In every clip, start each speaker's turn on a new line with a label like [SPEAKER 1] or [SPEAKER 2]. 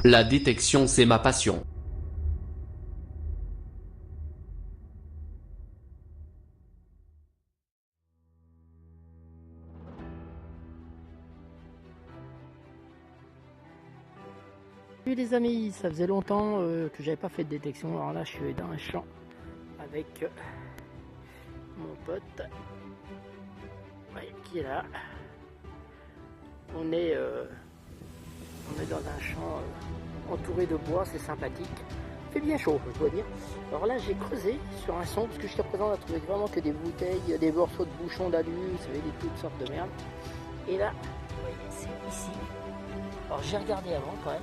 [SPEAKER 1] La détection, c'est ma passion.
[SPEAKER 2] Salut les amis, ça faisait longtemps que j'avais pas fait de détection. Alors là, je suis dans un champ avec mon pote qui est là. On est dans un champ entouré de bois, c'est sympathique. Il fait bien chaud, je dois dire. Alors là, j'ai creusé sur un son parce que jusqu'à présent, on a trouvé vraiment que des bouteilles, des morceaux de bouchons d'alu, vous savez, des toutes sortes de merde. Et là, vous voyez, c'est ici. Alors j'ai regardé avant quand même.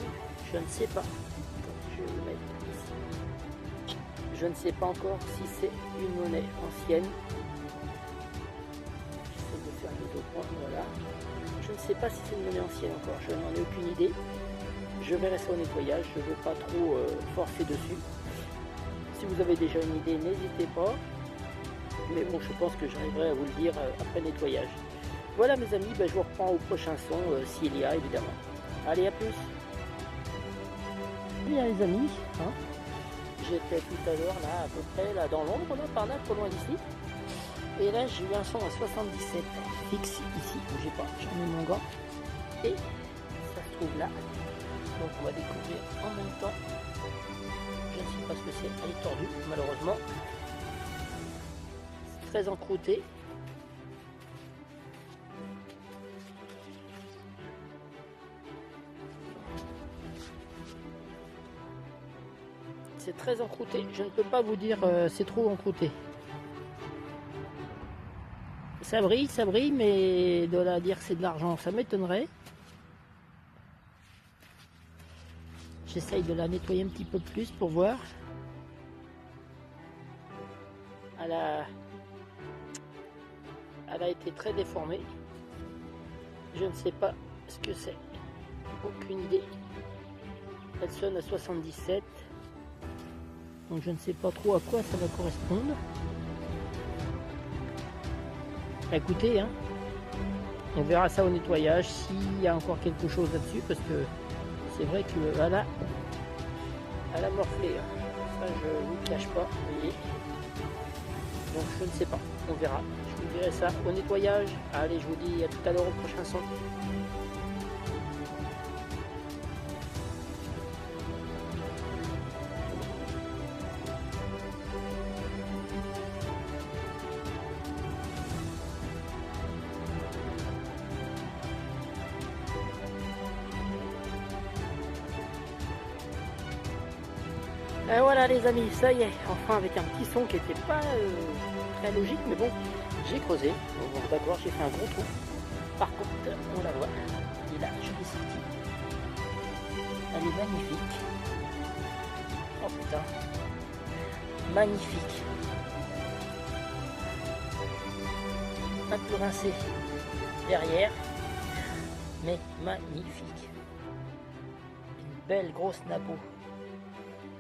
[SPEAKER 2] Je ne sais pas. Je vais vous mettre ici. Je ne sais pas encore si c'est une monnaie ancienne. J'essaie de faire des autres points. Voilà. Je ne sais pas si c'est une monnaie ancienne encore. Je n'en ai aucune idée. Je verrai ça au nettoyage. Je ne veux pas trop forcer dessus. Si vous avez déjà une idée, n'hésitez pas. Mais bon, je pense que j'arriverai à vous le dire après le nettoyage. Voilà mes amis, je vous reprends au prochain son, s'il y a évidemment. Allez, à plus. Bien les amis, hein, j'étais tout à l'heure là à peu près là dans l'ombre, là par là, pas loin d'ici. Et là j'ai eu un son à 77 fixe ici, bougez pas, j'en ai mon gant. Et ça se trouve là. Donc on va découvrir en même temps. Je ne sais pas ce que c'est, elle est tordue malheureusement. C'est très encrouté. C'est très encrouté, je ne peux pas vous dire c'est trop encrouté. Ça brille, mais de là à dire que c'est de l'argent, ça m'étonnerait. J'essaye de la nettoyer un petit peu plus pour voir. Elle a été très déformée. Je ne sais pas ce que c'est. Aucune idée. Elle sonne à 77. Donc je ne sais pas trop à quoi ça va correspondre. Écoutez, hein, on verra ça au nettoyage s'il y a encore quelque chose là-dessus, parce que c'est vrai que voilà, elle a morflé. Hein. Ça je ne vous le cache pas, vous voyez. Donc je ne sais pas, on verra. Je vous dirai ça au nettoyage. Allez, je vous dis à tout à l'heure au prochain son. Et voilà les amis, ça y est, enfin avec un petit son qui n'était pas très logique, mais bon, j'ai creusé. Bon, d'accord, j'ai fait un gros trou. Par contre, on la voit, et là, je l'ai sortie. Elle est magnifique. Oh putain, magnifique. Un peu rincé derrière, mais magnifique. Une belle grosse napo.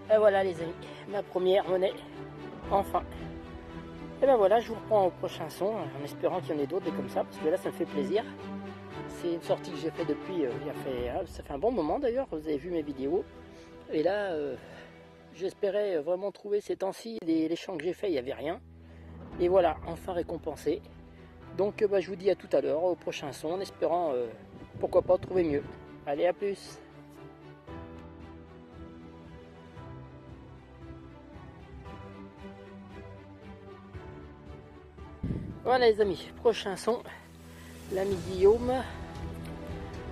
[SPEAKER 2] Et voilà les amis, ma première monnaie, enfin. Et ben voilà, je vous reprends au prochain son, en espérant qu'il y en ait d'autres des comme ça, parce que là ça me fait plaisir. C'est une sortie que j'ai fait depuis, ça fait un bon moment d'ailleurs, vous avez vu mes vidéos. Et là, j'espérais vraiment trouver ces temps-ci, les champs que j'ai fait, il n'y avait rien. Et voilà, enfin récompensé. Donc je vous dis à tout à l'heure, au prochain son, en espérant, pourquoi pas, trouver mieux. Allez, à plus. Voilà les amis, prochain son, l'ami Guillaume.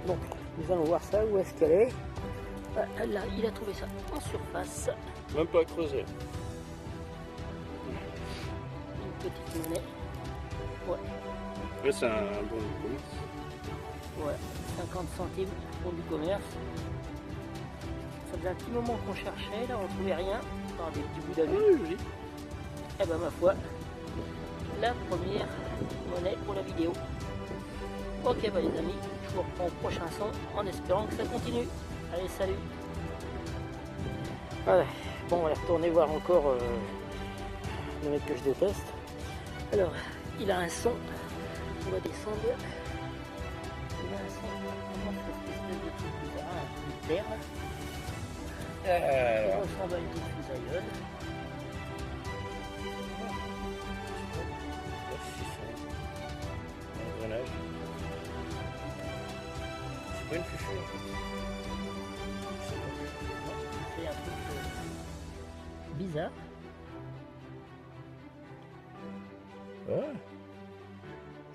[SPEAKER 2] Donc nous allons voir ça, où est-ce qu'elle est. Là, il a trouvé ça en surface.
[SPEAKER 3] Même pas creusé.
[SPEAKER 2] Une petite monnaie. Ouais.
[SPEAKER 3] Là c'est un bon commerce.
[SPEAKER 2] Ouais, 50 centimes pour du commerce. Ça faisait un petit moment qu'on cherchait, là on trouvait rien. Par des petits bouts d'alu.
[SPEAKER 3] Ah, joli.
[SPEAKER 2] Et ben ma foi, la première monnaie pour la vidéo. Ok les amis, je vous reprends au prochain son en espérant que ça continue. Allez, salut. Voilà. Bon, on va retourner voir encore le mec que je déteste. Alors, il a un son. On va descendre. Il a un son. Comment cette espèce de truc bizarre, une perle.
[SPEAKER 3] Alors,
[SPEAKER 2] ressemble à une petite fusailleule.
[SPEAKER 3] engrenage. C'est pas une fufu en fait.
[SPEAKER 2] C'est un truc bizarre.
[SPEAKER 3] Ouais.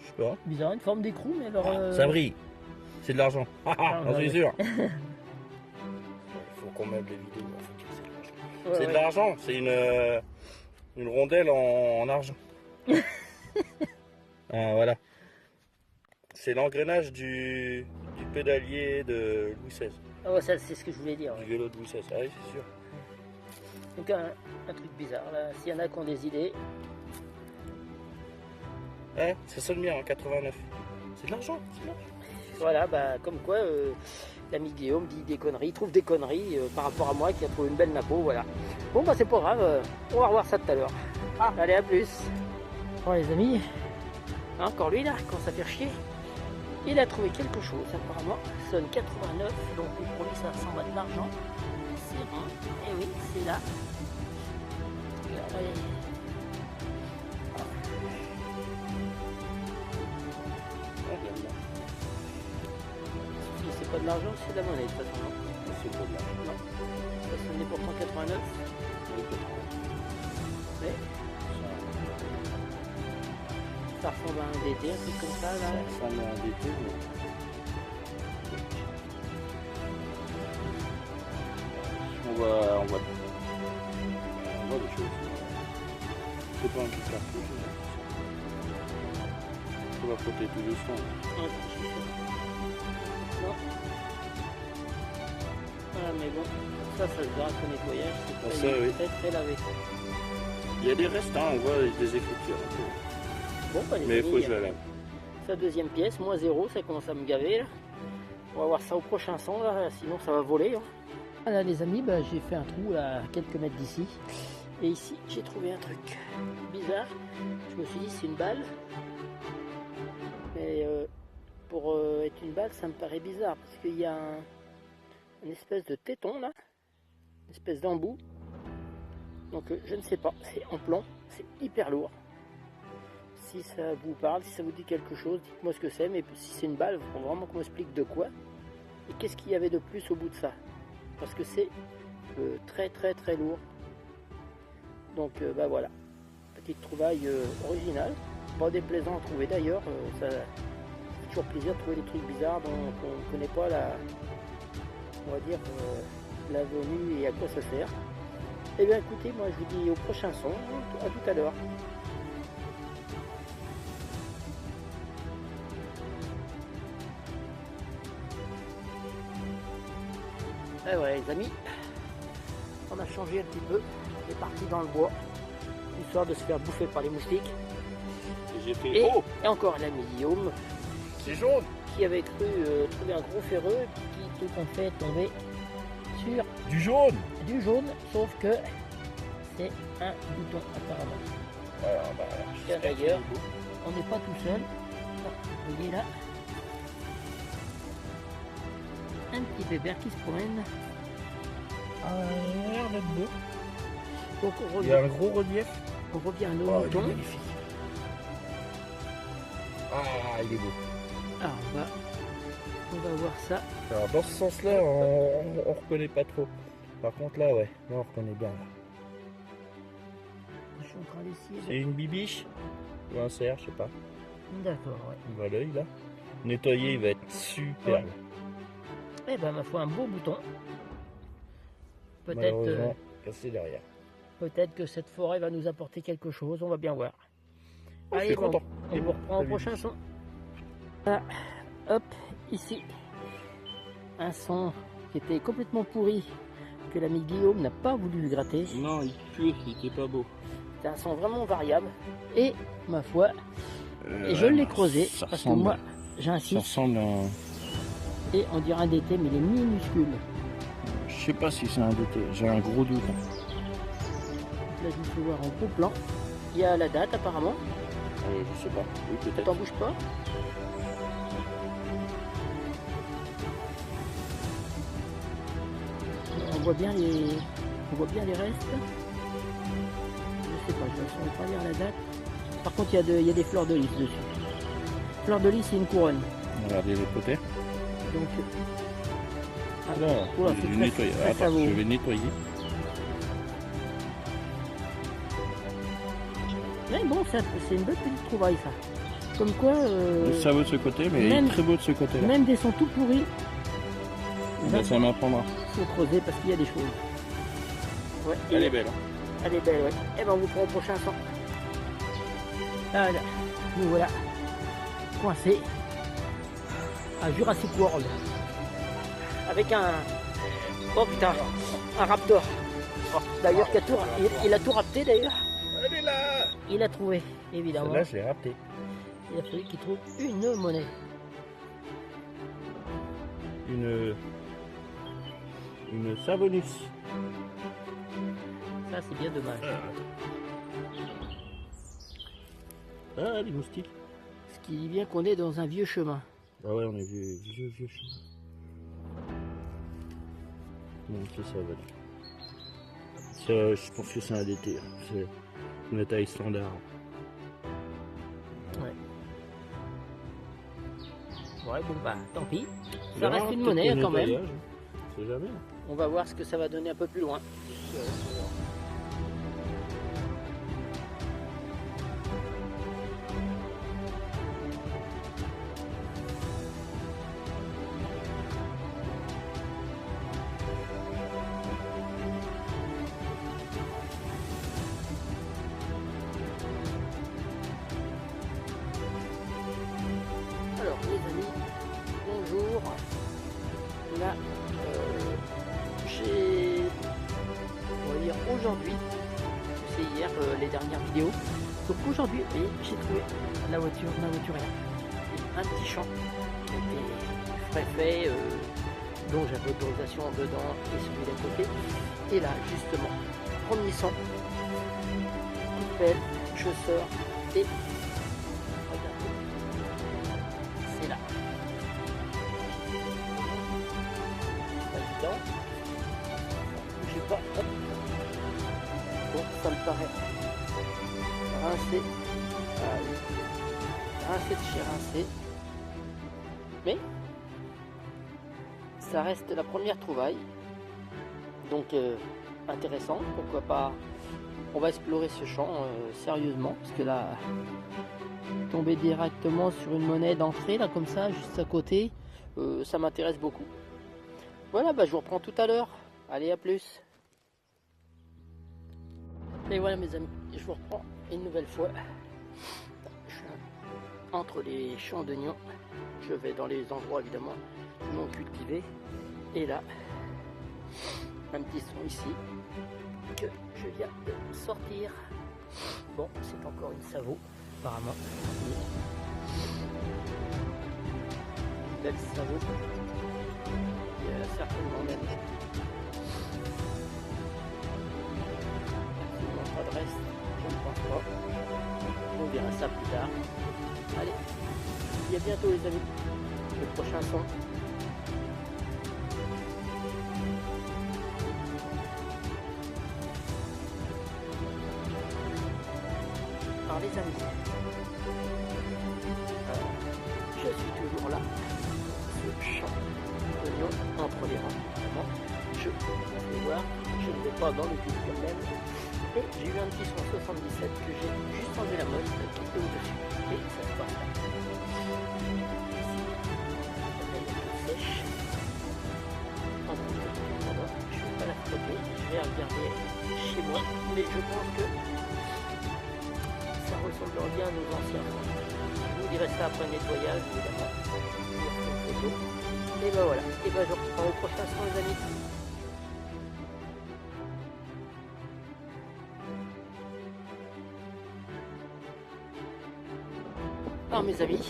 [SPEAKER 3] Je sais pas.
[SPEAKER 2] Bizarre, une forme d'écrou, mais alors.
[SPEAKER 3] Ça brille. C'est de l'argent.
[SPEAKER 2] Ah,
[SPEAKER 3] J'en suis
[SPEAKER 2] ouais.
[SPEAKER 3] sûr. Il faut qu'on meuble les vidéos.
[SPEAKER 2] Ouais,
[SPEAKER 3] C'est de l'argent. C'est une rondelle en argent. Ah, voilà. C'est l'engrenage du pédalier de Louis XVI.
[SPEAKER 2] Ah ouais, ça c'est ce que je voulais dire.
[SPEAKER 3] Du vélo de Louis XVI. Ah oui, c'est sûr.
[SPEAKER 2] Donc un truc bizarre là. S'il y en a qui ont des idées,
[SPEAKER 3] Ouais, ça sonne bien en 89. C'est de l'argent.
[SPEAKER 2] voilà, bah comme quoi l'ami Guillaume dit des conneries, il trouve des conneries par rapport à moi qui a trouvé une belle napo, voilà. Bon bah c'est pas grave, on va revoir ça tout à l'heure. Allez, à plus. Bon les amis, encore lui là, quand ça fait chier, il a trouvé quelque chose apparemment. Sonne 89, donc pour lui ça ressemble à de l'argent. C'est bon, et oui, c'est là. Allez. Si c'est pas de l'argent, c'est de la monnaie de toute façon, non?
[SPEAKER 3] C'est pas de l'argent.
[SPEAKER 2] Non. Ça sonnait pourtant 89. Mais ça ressemble à un DT, un truc comme ça là.
[SPEAKER 3] Ça met un DT, mais... On voit des choses. C'est pas un petit cartouche. On va frotter tout doucement.
[SPEAKER 2] Non. Voilà, mais bon, ça se verra qu'au nettoyage, c'est pas
[SPEAKER 3] Ça, oui.
[SPEAKER 2] très lavé.
[SPEAKER 3] Il y a des restes, hein, on voit des écritures.
[SPEAKER 2] Bon, bah, les
[SPEAKER 3] Mais il faut
[SPEAKER 2] amis,
[SPEAKER 3] que je la lave.
[SPEAKER 2] sa deuxième pièce, moins 0, ça commence à me gaver là. On va voir ça au prochain son là, sinon ça va voler. Hein. Voilà les amis, bah, j'ai fait un trou là, à quelques mètres d'ici. Et ici, j'ai trouvé un truc bizarre. Je me suis dit c'est une balle. Mais pour être une balle, ça me paraît bizarre. Parce qu'il y a une espèce de téton là. Une espèce d'embout. Donc je ne sais pas, c'est en plomb. C'est hyper lourd. Si ça vous parle, si ça vous dit quelque chose, dites-moi ce que c'est. Mais si c'est une balle, il faut vraiment qu'on m'explique de quoi. Et qu'est-ce qu'il y avait de plus au bout de ça. Parce que c'est très lourd. Donc bah voilà, petite trouvaille originale, pas déplaisant à trouver d'ailleurs, ça fait toujours plaisir de trouver des trucs bizarres dont on ne connaît pas on va dire, la venue et à quoi ça sert. Et bien écoutez, moi je vous dis au prochain son, à tout à l'heure. Et voilà les amis, on a changé un petit peu, on est parti dans le bois, histoire de se faire bouffer par les moustiques.
[SPEAKER 3] Et j'ai fait...
[SPEAKER 2] Et,
[SPEAKER 3] Oh,
[SPEAKER 2] et encore l'ami Guillaume,
[SPEAKER 3] c'est jaune.
[SPEAKER 2] qui avait cru trouver un gros ferreux, qui tout en fait tombé sur
[SPEAKER 3] Du jaune.
[SPEAKER 2] du jaune, sauf que c'est un bouton apparemment.
[SPEAKER 3] Voilà, bah,
[SPEAKER 2] Tiens, d'ailleurs, on n'est pas tout seul. Ah, vous voyez là, un petit pépère qui se promène.
[SPEAKER 3] Ah, il a l'air d'être beau.
[SPEAKER 2] Donc on
[SPEAKER 3] Il y a
[SPEAKER 2] revient,
[SPEAKER 3] un gros relief.
[SPEAKER 2] on revient à nos
[SPEAKER 3] Oh, il est
[SPEAKER 2] moutons.
[SPEAKER 3] magnifique. Ah, il est beau.
[SPEAKER 2] Ah, on va voir ça.
[SPEAKER 3] Alors dans ce sens-là, on reconnaît pas trop. Par contre là, ouais, là on reconnaît bien. Là.
[SPEAKER 2] Je suis en train d'essayer.
[SPEAKER 3] C'est une bibiche ou un cerf, je sais pas.
[SPEAKER 2] D'accord, ouais.
[SPEAKER 3] On voit l'œil là. Nettoyer, il va être superbe.
[SPEAKER 2] Eh ben ma foi, un beau bouton. Peut-être
[SPEAKER 3] Malheureusement, cassé derrière.
[SPEAKER 2] peut-être que cette forêt va nous apporter quelque chose, on va bien voir.
[SPEAKER 3] Oh, je suis
[SPEAKER 2] bon,
[SPEAKER 3] content.
[SPEAKER 2] on vous reprend au prochain son. Ah, hop, ici. Un son qui était complètement pourri, que l'ami Guillaume n'a pas voulu lui gratter.
[SPEAKER 3] Non, il pue, il était pas beau.
[SPEAKER 2] C'est un son vraiment variable. Et ma foi, et je l'ai creusé, parce que moi
[SPEAKER 3] ça
[SPEAKER 2] j'insiste,
[SPEAKER 3] ressemble à un...
[SPEAKER 2] et on dirait un DT, mais il est minuscule.
[SPEAKER 3] Je sais pas si c'est un DT, j'ai un gros doute.
[SPEAKER 2] Donc là je vous fais voir en gros plan. Il y a la date apparemment.
[SPEAKER 3] Je sais pas, oui peut-être.
[SPEAKER 2] Attends, bouge pas. En voit bien les restes. Je sais pas, je ne saurais pas lire la date. Par contre, il y a des fleurs de lys dessus. Fleurs de lys, c'est une couronne.
[SPEAKER 3] Regardez les côtés.
[SPEAKER 2] Donc,
[SPEAKER 3] Là,
[SPEAKER 2] oula,
[SPEAKER 3] je
[SPEAKER 2] c'est
[SPEAKER 3] vais
[SPEAKER 2] très-
[SPEAKER 3] nettoyer.
[SPEAKER 2] très
[SPEAKER 3] Attends,
[SPEAKER 2] savoureux.
[SPEAKER 3] je vais nettoyer.
[SPEAKER 2] Mais bon, c'est une bonne petite trouvaille ça. Comme quoi,
[SPEAKER 3] Le saveux de ce côté, mais il
[SPEAKER 2] même-
[SPEAKER 3] est très beau de ce côté-là.
[SPEAKER 2] même des sons tout pourris,
[SPEAKER 3] Ben, ça m'apprendra.
[SPEAKER 2] il faut creuser parce qu'il y a des choses. Ouais,
[SPEAKER 3] Elle est belle. Hein.
[SPEAKER 2] Elle est belle, ouais. Et ben on vous prend au prochain sang. Voilà, nous voilà coincés à Jurassic World avec un, oh putain, un raptor. D'ailleurs, il a tout rapté d'ailleurs.
[SPEAKER 3] Elle est là.
[SPEAKER 2] Il a trouvé, évidemment.
[SPEAKER 3] Là, je l'ai rapté.
[SPEAKER 2] Il a fallu qu'il trouve une monnaie.
[SPEAKER 3] Une savonus.
[SPEAKER 2] Ça, c'est bien dommage.
[SPEAKER 3] Ah, les moustiques.
[SPEAKER 2] Ce qui dit bien qu'on est dans un vieux chemin.
[SPEAKER 3] Ah ouais, on est vieux chemin. Bon, c'est ça, voilà. Ça, je pense que c'est un DT. Hein. C'est une taille standard.
[SPEAKER 2] Ouais. Ouais, bon bah, tant pis. Ça
[SPEAKER 3] Verra,
[SPEAKER 2] reste une
[SPEAKER 3] peut-être
[SPEAKER 2] monnaie
[SPEAKER 3] qu'il y a
[SPEAKER 2] quand même.
[SPEAKER 3] nettoyage, hein. On sait jamais.
[SPEAKER 2] On va voir ce que ça va donner un peu plus loin. Alors les amis, bonjour. Là, j'ai, on va dire aujourd'hui, c'est hier les dernières vidéos. Donc aujourd'hui, vous voyez, j'ai trouvé ma voiture là. Un petit champ qui était frais fait, dont j'avais autorisation dedans et celui d'à côté. Et là, justement, premier son, pelle, je sors et regardez, c'est là. Pas évident. Je sais pas. Hop. Bon, ça me paraît rincé. Ah oui. Rincé de chez rincé. Mais ça reste la première trouvaille. Donc intéressant. Pourquoi pas. On va explorer ce champ sérieusement. Parce que là, tomber directement sur une monnaie d'entrée, là comme ça, juste à côté, ça m'intéresse beaucoup. Voilà, bah, je vous reprends tout à l'heure. Allez, à plus. Et voilà mes amis, je vous reprends une nouvelle fois. Je suis entre les champs d'oignons. Je vais dans les endroits évidemment non cultivés. Et là, un petit son ici que je viens de sortir. Bon, c'est encore une Savo apparemment. Une belle Savo. Il y a certainement même absolument pas de reste, je ne pense pas. On verra ça plus tard. Allez, à bientôt les amis. Le prochain son. Alors les amis, je suis toujours là, ce champ d'oignons entre les rangs, évidemment. Je vais voir, je ne vais pas dans le culture même. Et j'ai eu un petit son 77 que j'ai juste enlevé la mode qui était au-dessus. Et ça se passe là. Ici, elle est toute sèche. En tout cas, voilà, je ne vais pas la frotter, je vais regarder chez moi. Mais je pense que ça ressemble bien à nos anciens. Je vous dirai ça après le nettoyage, évidemment. Et ben voilà, et ben je reprends au prochain son les amis. Alors mes amis,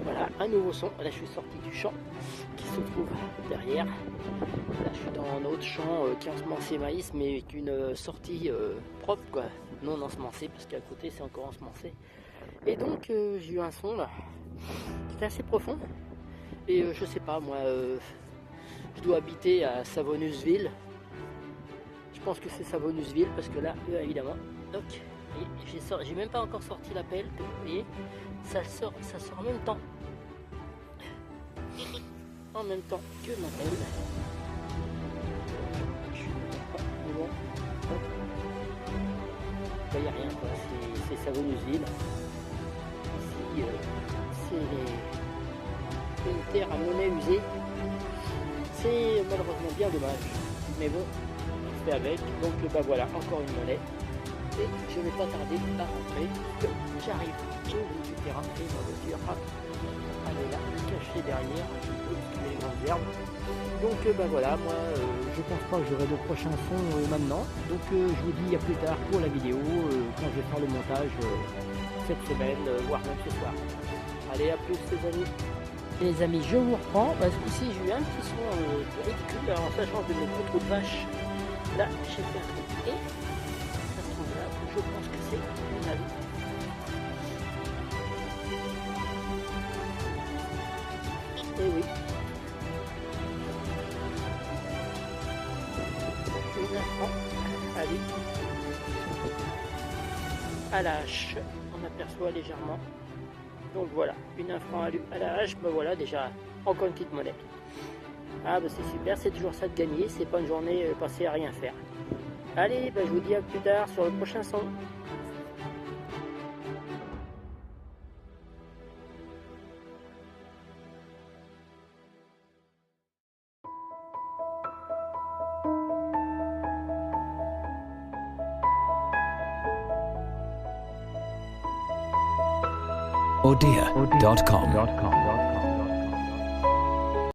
[SPEAKER 2] voilà un nouveau son. Là je suis sorti du champ qui se trouve derrière. Là je suis dans un autre champ qui est ensemencé maïs mais avec une sortie propre quoi, non ensemencé parce qu'à côté c'est encore ensemencé. Et donc j'ai eu un son là qui était assez profond. Et je sais pas moi, je dois habiter à Savonusville Je pense que c'est Savonusville parce que là, évidemment, donc, j'ai même pas encore sorti l'appel, vous voyez, ça sort en même temps. En même temps que ma pelle. Je suis pas bon. Hop. Il n'y a rien, quoi. C'est Savonusville. Ici, c'est une terre à monnaie usée. C'est malheureusement bien dommage. Mais bon, on fait avec. Donc bah voilà, encore une monnaie. Et je ne vais pas tarder à rentrer. J'arrive au bout du terrain et ma voiture, elle est là, cachée derrière, les grandes herbes. Donc bah voilà, moi je pense pas que j'aurai de prochains sons maintenant. Donc je vous dis à plus tard pour la vidéo, quand je vais faire le montage cette semaine, voire même ce soir. Allez, à plus les amis. Les amis, je vous reprends parce qu'ici j'ai eu un petit son de ridicule en sachant de mes gros trous de vache. Là, j'ai fait un truc et ça se trouve là, je pense que c'est une avis. Et oui. Une infant à lui. À la hache, on aperçoit légèrement. Donc voilà, une infant à la hache, ben voilà déjà encore une petite monnaie. Ah bah c'est super, c'est toujours ça de gagner, c'est pas une journée passée à rien faire. Allez, bah je vous dis à plus tard sur le prochain son.
[SPEAKER 4] Odia.com